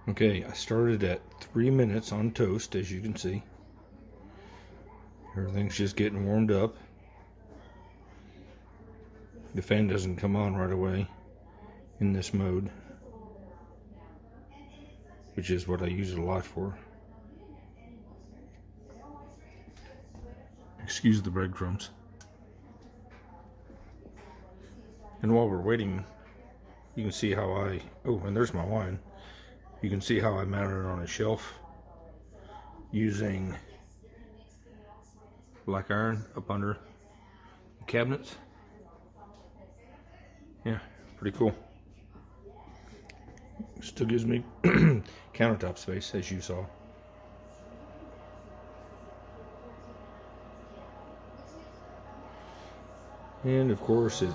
Okay, I started at 3 minutes on toast, as you can see. Everything's just getting warmed up. The fan doesn't come on right away in this mode, which is what I use it a lot for. Excuse the breadcrumbs. And while we're waiting, you can see how and there's my wine. You can see how I mounted it on a shelf using black iron up under the cabinets. Yeah, pretty cool. Still gives me countertop space, as you saw. And of course it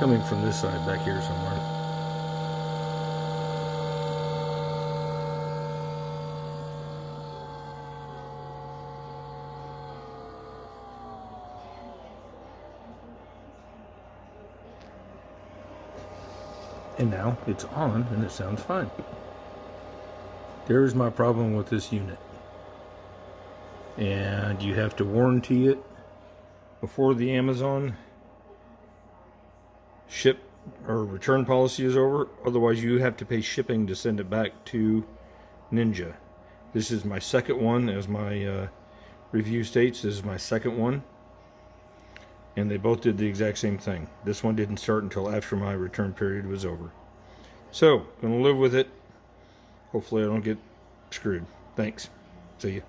coming from this side back here somewhere. And now it's on and it sounds fine. There's my problem with this unit. And you have to warranty it before the Amazon ship or return policy is over. Otherwise you have to pay shipping to send it back to Ninja. This is my second one, as my review states. This is my second one, and they both did the exact same thing. This one didn't start until after my return period was over. So, gonna live with it. Hopefully I don't get screwed. Thanks. See ya.